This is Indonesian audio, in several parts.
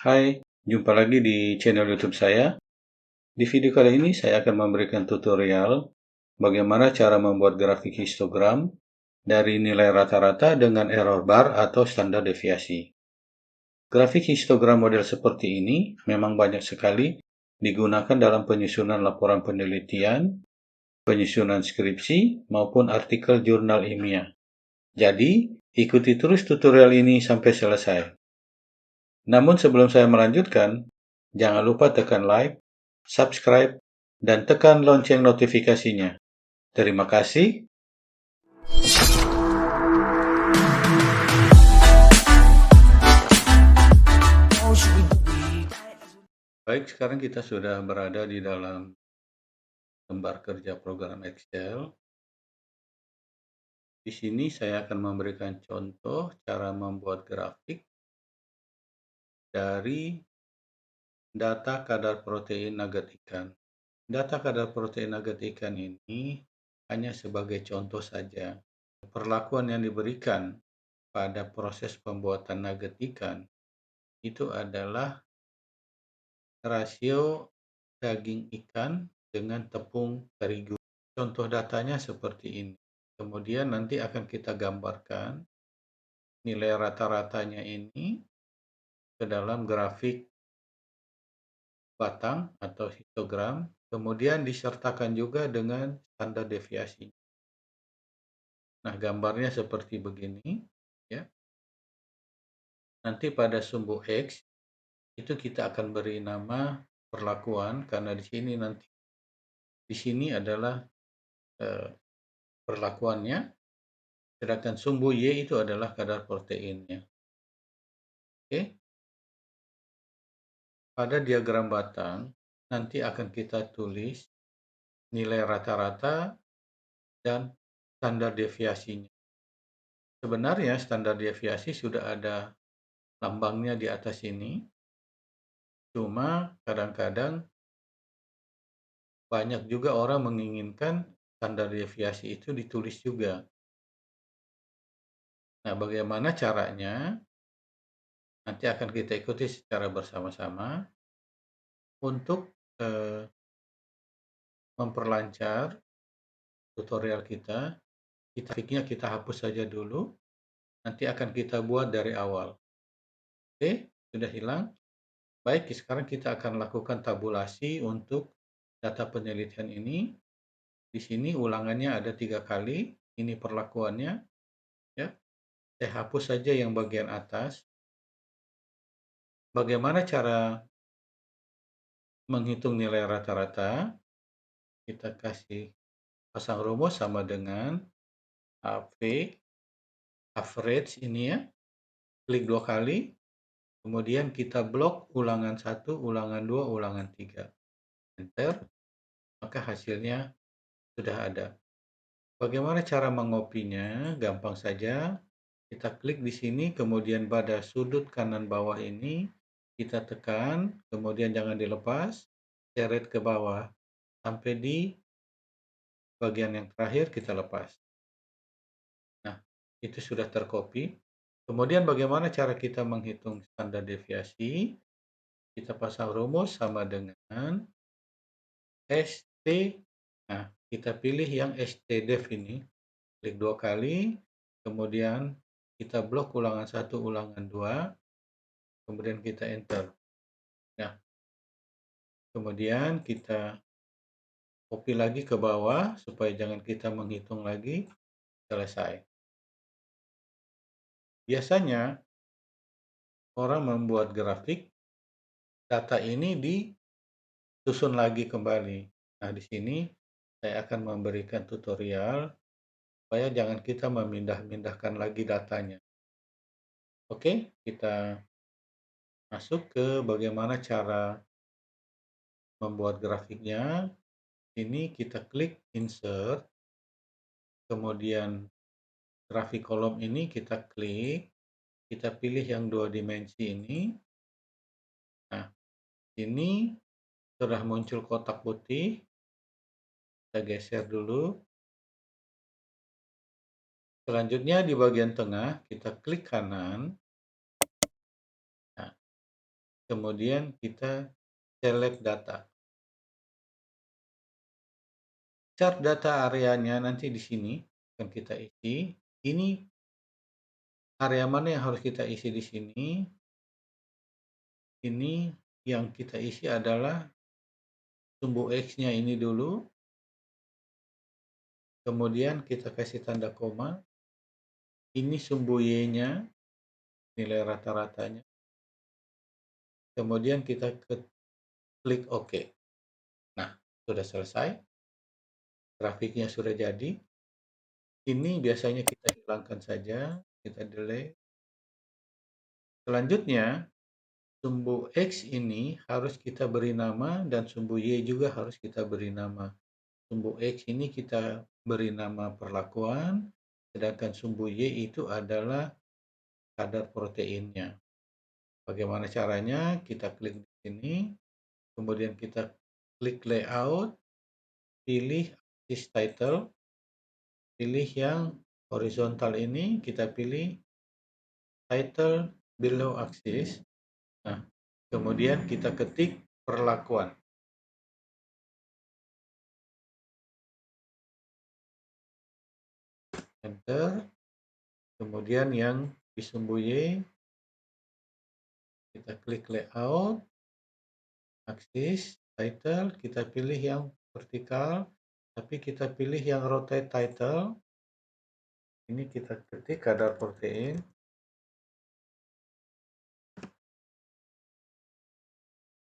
Hai, jumpa lagi di channel YouTube saya. Di video kali ini saya akan memberikan tutorial bagaimana cara membuat grafik histogram dari nilai rata-rata dengan error bar atau standar deviasi. Grafik histogram model seperti ini memang banyak sekali digunakan dalam penyusunan laporan penelitian, penyusunan skripsi, maupun artikel jurnal ilmiah. Jadi, ikuti terus tutorial ini sampai selesai. Namun sebelum saya melanjutkan, jangan lupa tekan like, subscribe, dan tekan lonceng notifikasinya. Terima kasih. Baik, sekarang kita sudah berada di dalam lembar kerja program Excel. Di sini saya akan memberikan contoh cara membuat grafik dari data kadar protein nugget ikan. Data kadar protein nugget ikan ini hanya sebagai contoh saja. Perlakuan yang diberikan pada proses pembuatan nugget ikan itu adalah rasio daging ikan dengan tepung terigu. Contoh datanya seperti ini. Kemudian nanti akan kita gambarkan nilai rata-ratanya ini ke dalam grafik batang atau histogram, kemudian disertakan juga dengan standar deviasi. Nah, gambarnya seperti begini, ya. Nanti pada sumbu X itu kita akan beri nama perlakuan karena di sini adalah perlakuannya, sedangkan sumbu Y itu adalah kadar proteinnya. Oke. Pada diagram batang nanti akan kita tulis nilai rata-rata dan standar deviasinya. Sebenarnya standar deviasi sudah ada lambangnya di atas ini, cuma kadang-kadang banyak juga orang menginginkan standar deviasi itu ditulis juga. Nah, bagaimana caranya? Nanti akan kita ikuti secara bersama-sama untuk memperlancar tutorial kita. Grafiknya kita hapus saja dulu. Nanti akan kita buat dari awal. Oke, sudah hilang. Baik, sekarang kita akan lakukan tabulasi untuk data penelitian ini. Di sini ulangannya ada 3 kali. Ini perlakuannya. Ya, saya hapus saja yang bagian atas. Bagaimana cara menghitung nilai rata-rata? Kita kasih pasang rumus sama dengan AV, average ini ya. Klik 2 kali. Kemudian kita blok ulangan 1, ulangan 2, ulangan 3. Enter. Maka hasilnya sudah ada. Bagaimana cara mengopinya? Gampang saja. Kita klik di sini, kemudian pada sudut kanan bawah ini kita tekan, kemudian jangan dilepas, seret ke bawah sampai di bagian yang terakhir kita lepas. Nah, itu sudah tercopy. Kemudian bagaimana cara kita menghitung standar deviasi? Kita pasang rumus sama dengan ST. Nah, kita pilih yang STDEV ini. Klik 2 kali, kemudian kita blok ulangan 1, ulangan 2, kemudian kita enter. Nah, kemudian kita copy lagi ke bawah supaya jangan kita menghitung lagi. Selesai. Biasanya orang membuat grafik, data ini disusun lagi kembali. Nah, di sini saya akan memberikan tutorial supaya jangan kita memindah-mindahkan lagi datanya. Oke, kita masuk ke bagaimana cara membuat grafiknya. Ini kita klik insert, kemudian grafik kolom ini kita klik, kita pilih yang 2 dimensi ini. Nah, ini sudah muncul kotak putih, kita geser dulu. Selanjutnya di bagian tengah kita klik kanan. Nah, kemudian kita select data. Chart data areanya nanti di sini akan kita isi. Ini area mana yang harus kita isi di sini. Ini yang kita isi adalah sumbu X-nya ini dulu. Kemudian kita kasih tanda koma. Ini sumbu Y-nya, nilai rata-ratanya. Kemudian kita klik OK. Nah, sudah selesai. Grafiknya sudah jadi. Ini biasanya kita hilangkan saja. Kita delete. Selanjutnya, sumbu X ini harus kita beri nama dan sumbu Y juga harus kita beri nama. Sumbu X ini kita beri nama perlakuan, sedangkan sumbu Y itu adalah kadar proteinnya. Bagaimana caranya? Kita klik di sini, kemudian kita klik layout, pilih axis title, pilih yang horizontal ini, kita pilih title below axis. Nah, kemudian kita ketik perlakuan. Enter. Kemudian yang di sumbu Y, kita klik layout, axis, title, kita pilih yang vertikal, tapi kita pilih yang rotate title. Ini kita ketik kadar protein.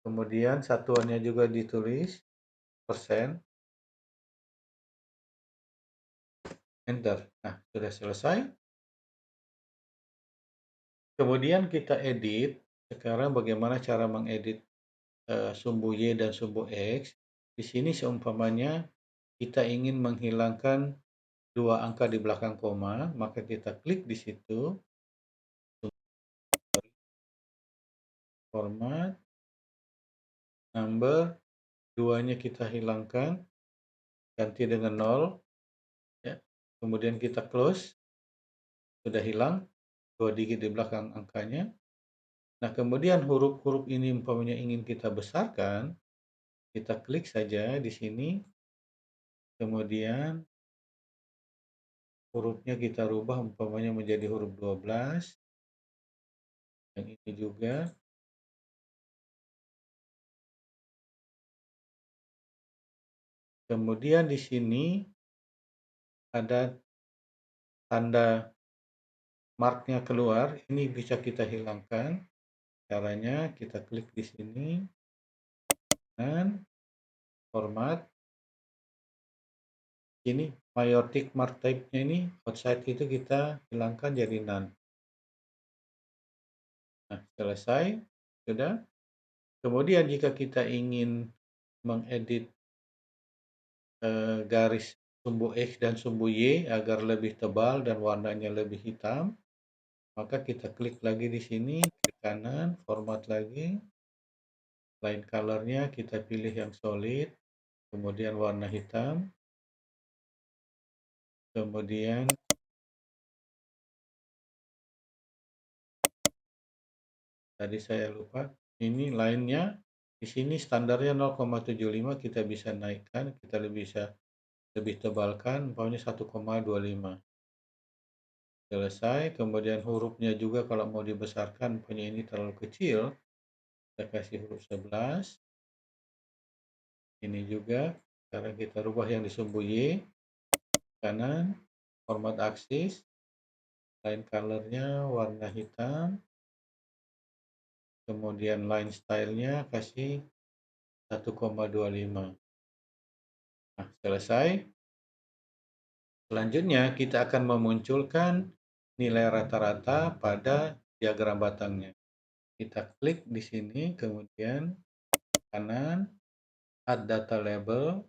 Kemudian satuannya juga ditulis, persen. Enter. Nah, sudah selesai. Kemudian kita edit. Sekarang bagaimana cara mengedit sumbu Y dan sumbu X. Di sini seumpamanya kita ingin menghilangkan dua angka di belakang koma, maka kita klik di situ, format, number, duanya kita hilangkan, ganti dengan 0, ya. Kemudian kita close, sudah hilang dua digit di belakang angkanya. Nah, kemudian huruf-huruf ini umpamanya ingin kita besarkan, kita klik saja di sini, kemudian hurufnya kita rubah umpamanya menjadi huruf 12, yang ini juga. Kemudian di sini ada tanda marknya keluar, ini bisa kita hilangkan. Caranya kita klik di sini dan format. Ini majotic mark type-nya ini outside itu kita hilangkan jadi none. Nah, selesai. Sudah. Kemudian jika kita ingin mengedit garis sumbu X dan sumbu Y agar lebih tebal dan warnanya lebih hitam, maka kita klik lagi di sini, klik kanan, format lagi, line color-nya kita pilih yang solid, kemudian warna hitam, kemudian tadi saya lupa, ini line-nya di sini standarnya 0,75, kita bisa naikkan, kita bisa lebih tebalkan, umpamanya 1,25. Selesai. Kemudian hurufnya juga kalau mau dibesarkan, umpamanya ini terlalu kecil, kita kasih huruf 11. Ini juga, sekarang kita rubah yang di sumbu Y, kanan, format aksis, line color-nya warna hitam, kemudian line style-nya kasih 1,25. Nah, selesai. Selanjutnya kita akan memunculkan nilai rata-rata pada diagram batangnya. Kita klik di sini, kemudian kanan, add data label.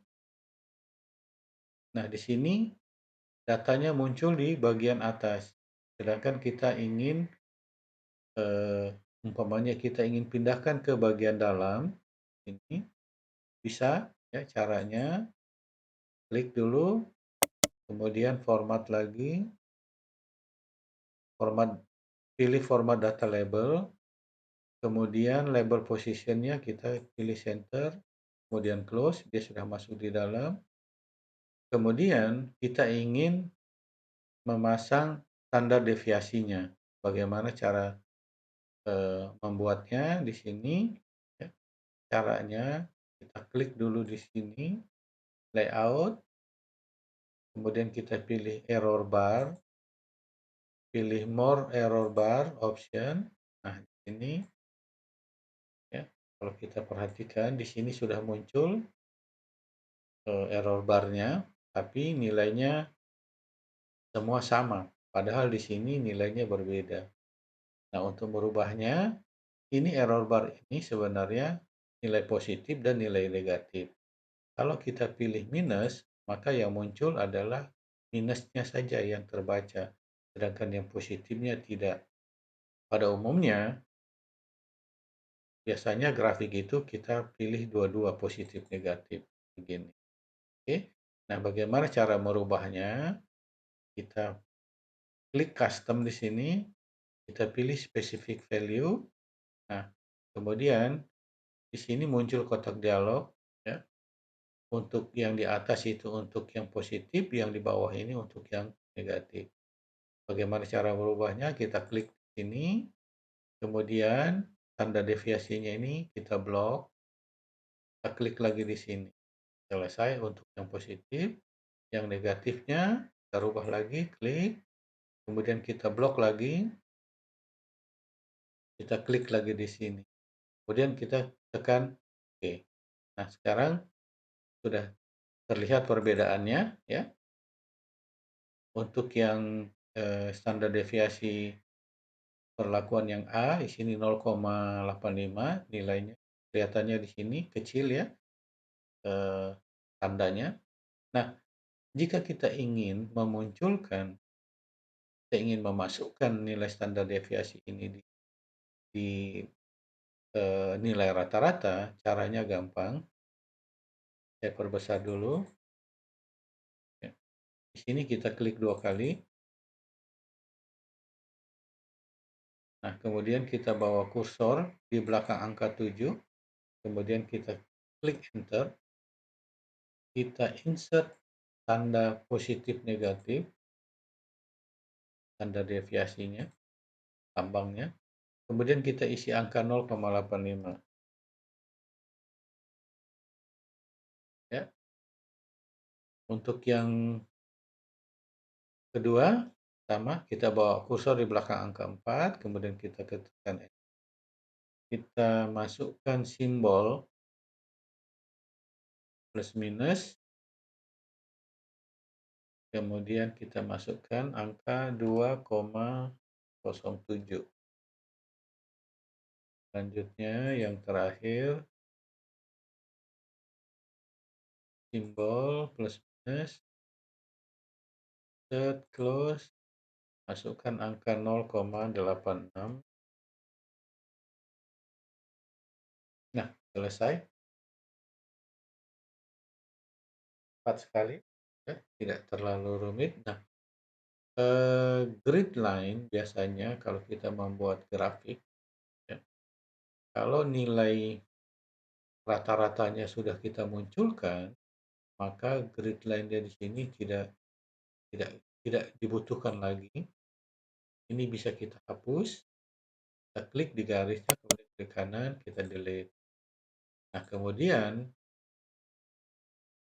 Nah, di sini datanya muncul di bagian atas. Sedangkan kita ingin umpamanya kita ingin pindahkan ke bagian dalam, ini bisa ya caranya. Klik dulu, kemudian format lagi, pilih format data label, kemudian label position-nya kita pilih center, kemudian close, dia sudah masuk di dalam. Kemudian kita ingin memasang standar deviasinya. Bagaimana cara membuatnya di sini? Ya, caranya kita klik dulu di sini, layout, kemudian kita pilih error bar, pilih more error bar option. Nah, di sini ya, kalau kita perhatikan di sini sudah muncul error barnya, tapi nilainya semua sama. Padahal di sini nilainya berbeda. Nah, untuk merubahnya, ini error bar ini sebenarnya nilai positif dan nilai negatif. Kalau kita pilih minus, maka yang muncul adalah minusnya saja yang terbaca, sedangkan yang positifnya tidak. Pada umumnya, biasanya grafik itu kita pilih dua-dua positif negatif begini. Oke. Nah, bagaimana cara merubahnya? Kita klik custom di sini, kita pilih specific value. Nah, kemudian di sini muncul kotak dialog ya. Untuk yang di atas itu untuk yang positif, yang di bawah ini untuk yang negatif. Bagaimana cara merubahnya? Kita klik sini, kemudian tanda deviasinya ini kita blok, kita klik lagi di sini. Selesai untuk yang positif, yang negatifnya kita rubah lagi, klik, kemudian kita blok lagi, kita klik lagi di sini. Kemudian kita tekan OK. Nah, sekarang sudah terlihat perbedaannya ya. Untuk yang standar deviasi perlakuan yang A di sini 0,85 nilainya, kelihatannya di sini kecil ya tandanya. Nah, jika kita ingin memunculkan, kita ingin memasukkan nilai standar deviasi ini di nilai rata-rata, caranya gampang. Saya perbesar dulu. Ya. Di sini kita klik 2 kali. Nah, kemudian kita bawa kursor di belakang angka 7. Kemudian kita klik enter. Kita insert tanda positif negatif, tanda deviasinya, tambangnya. Kemudian kita isi angka 0,85. Ya. Untuk yang kedua, sama, kita bawa kursor di belakang angka 4, kemudian kita tekan enter. Kita masukkan simbol plus minus, kemudian kita masukkan angka 2,07. Selanjutnya yang terakhir, simbol plus minus, set close, masukkan angka 0,86. Nah, selesai. Cepat sekali, ya, tidak terlalu rumit. Nah, grid line biasanya kalau kita membuat grafik, ya, kalau nilai rata-ratanya sudah kita munculkan, maka grid line-nya di sini tidak dibutuhkan lagi. Ini bisa kita hapus, kita klik di garisnya, kemudian klik kanan, kita delete. Nah, kemudian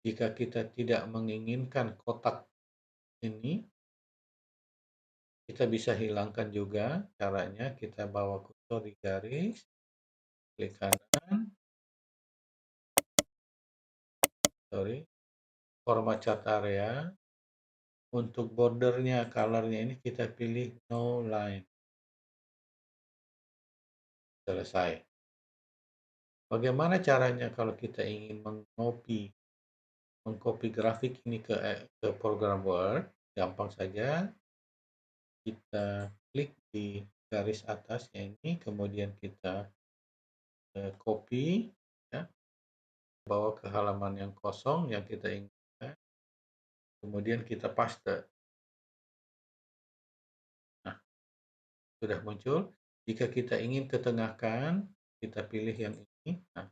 jika kita tidak menginginkan kotak ini, kita bisa hilangkan juga. Caranya kita bawa kursor di garis, klik kanan, format chart area. Untuk bordernya, colornya ini kita pilih no line. Selesai. Bagaimana caranya kalau kita ingin mengcopy grafik ini ke program Word? Gampang saja. Kita klik di garis atasnya ini, kemudian kita copy, ya, bawa ke halaman yang kosong yang kita inginkan, kemudian kita paste. Nah, sudah muncul. Jika kita ingin ketengahkan, kita pilih yang ini. Nah,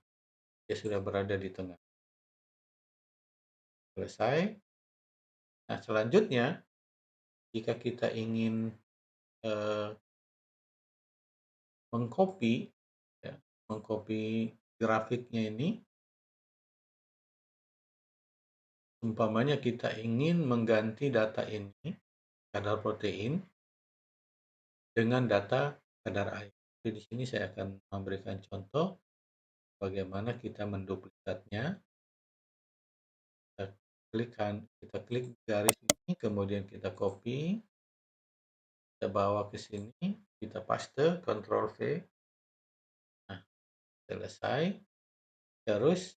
dia sudah berada di tengah. Selesai. Nah, selanjutnya, jika kita ingin eh, mengcopy, ya, mengcopy grafiknya ini, umpamanya kita ingin mengganti data ini, kadar protein, dengan data kadar air. Jadi di sini saya akan memberikan contoh bagaimana kita menduplikatnya. Kita klik garis ini, kemudian kita copy, kita bawa ke sini, kita paste, Ctrl V. Nah, selesai. Terus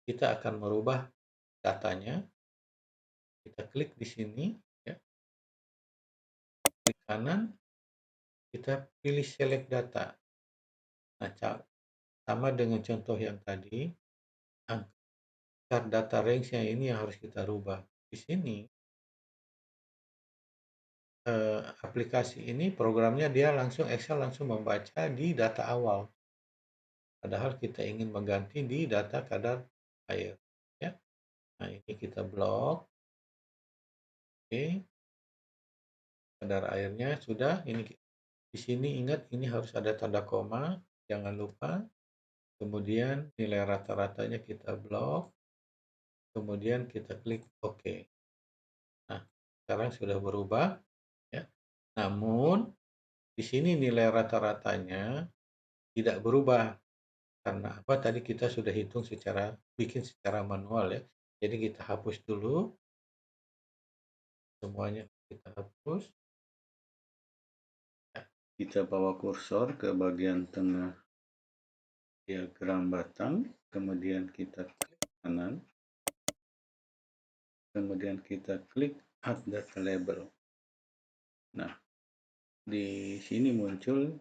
kita akan merubah datanya. Kita klik di sini, ya. Klik kanan, kita pilih select data. Nah, sama dengan contoh yang tadi, data range-nya ini yang harus kita rubah. Di sini, aplikasi ini, programnya dia langsung, Excel langsung membaca di data awal. Padahal kita ingin mengganti di data kadar air. Ya. Nah, ini kita blok. Oke. Kadar airnya sudah. Ini di sini ingat ini harus ada tanda koma, jangan lupa. Kemudian nilai rata-ratanya kita blok. Kemudian kita klik OK. Nah, sekarang sudah berubah, ya. Namun di sini nilai rata-ratanya tidak berubah. Karena apa? Tadi kita sudah bikin secara manual, ya. Jadi kita hapus dulu. Semuanya kita hapus. Kita bawa kursor ke bagian tengah diagram batang, kemudian kita klik kanan, kemudian kita klik Add Data Label. Nah, di sini muncul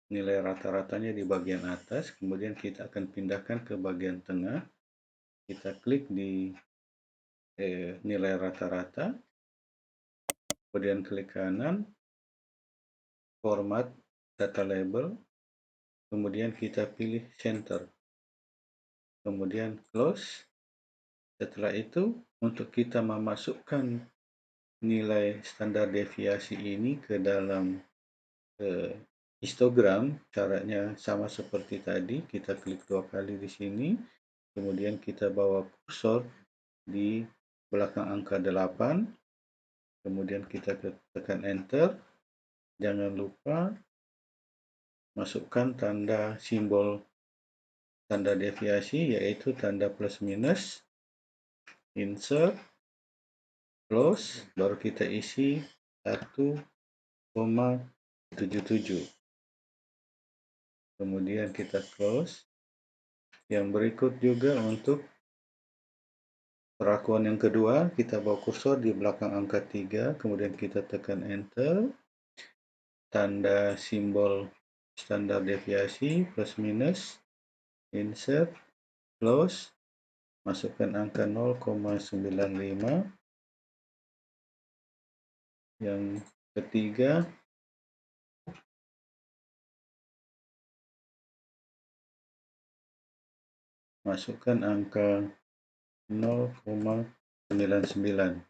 nilai rata-ratanya di bagian atas, kemudian kita akan pindahkan ke bagian tengah. Kita klik di nilai rata-rata, kemudian klik kanan, format data label, kemudian kita pilih center, kemudian close. Setelah itu, untuk kita memasukkan nilai standar deviasi ini ke dalam histogram, caranya sama seperti tadi. Kita klik 2 kali di sini, kemudian kita bawa kursor di belakang angka 8, kemudian kita tekan enter. Jangan lupa masukkan tanda simbol tanda deviasi, yaitu tanda plus minus, insert, close, baru kita isi 1,77. Kemudian kita close. Yang berikut juga untuk perakuan yang kedua, kita bawa kursor di belakang angka 3, kemudian kita tekan enter. Tanda simbol standar deviasi plus minus, insert, close, masukkan angka 0,95. Yang ketiga, masukkan angka 0,99.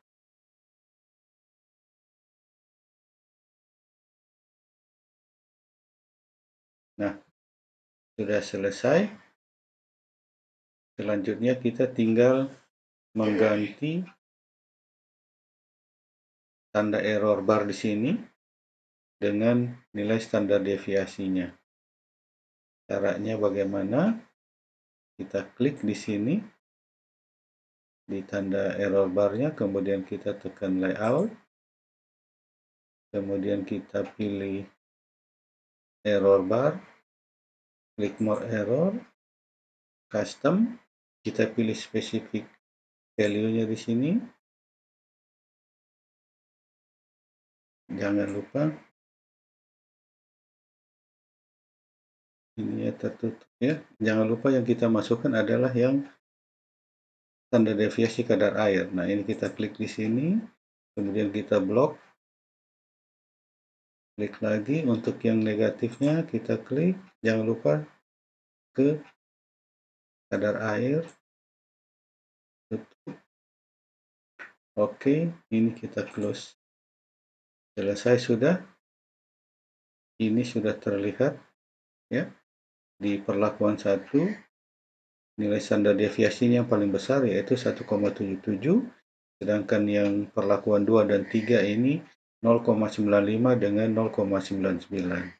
Nah, sudah selesai. Selanjutnya kita tinggal mengganti tanda error bar di sini dengan nilai standar deviasinya. Caranya bagaimana? Kita klik di sini di tanda error barnya, kemudian kita tekan layout, kemudian kita pilih error bar, klik more error, custom, kita pilih spesifik value-nya di sini. Jangan lupa ini ya tertutup, ya. Jangan lupa yang kita masukkan adalah yang tanda deviasi kadar air. Nah, ini kita klik di sini, kemudian kita blok. Klik lagi, untuk yang negatifnya kita klik, jangan lupa ke kadar air, tutup. Oke, ini kita close. Selesai sudah. Ini sudah terlihat ya di perlakuan 1, nilai standar deviasinya yang paling besar yaitu 1,77, sedangkan yang perlakuan 2 dan 3 ini 0,95 dengan 0,99.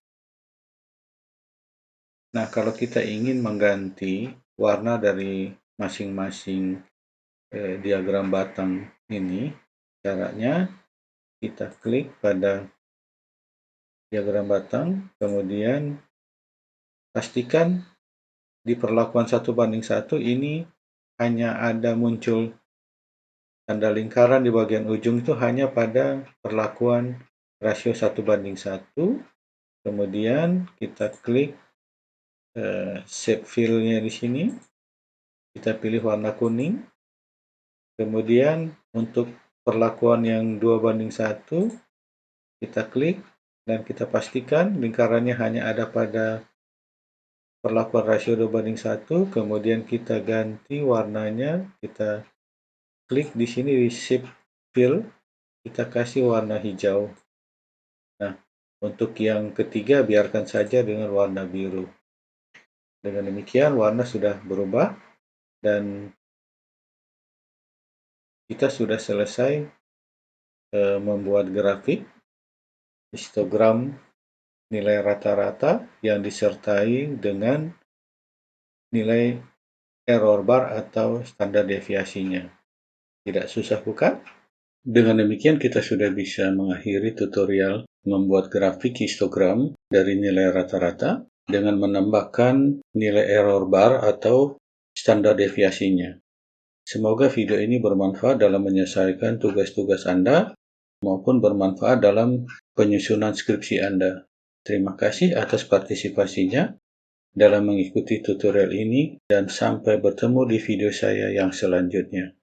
Nah, kalau kita ingin mengganti warna dari masing-masing diagram batang ini, caranya kita klik pada diagram batang, kemudian pastikan di perlakuan 1:1 ini hanya ada muncul tanda lingkaran di bagian ujung itu hanya pada perlakuan rasio 1:1. Kemudian kita klik shape fill-nya di sini. Kita pilih warna kuning. Kemudian untuk perlakuan yang 2:1, kita klik dan kita pastikan lingkarannya hanya ada pada perlakuan rasio 2:1. Kemudian kita ganti warnanya, kita klik di sini di shape fill, kita kasih warna hijau. Nah, untuk yang ketiga biarkan saja dengan warna biru. Dengan demikian warna sudah berubah dan kita sudah selesai membuat grafik histogram nilai rata-rata yang disertai dengan nilai error bar atau standar deviasinya. Tidak susah bukan? Dengan demikian kita sudah bisa mengakhiri tutorial membuat grafik histogram dari nilai rata-rata dengan menambahkan nilai error bar atau standar deviasinya. Semoga video ini bermanfaat dalam menyelesaikan tugas-tugas Anda maupun bermanfaat dalam penyusunan skripsi Anda. Terima kasih atas partisipasinya dalam mengikuti tutorial ini dan sampai bertemu di video saya yang selanjutnya.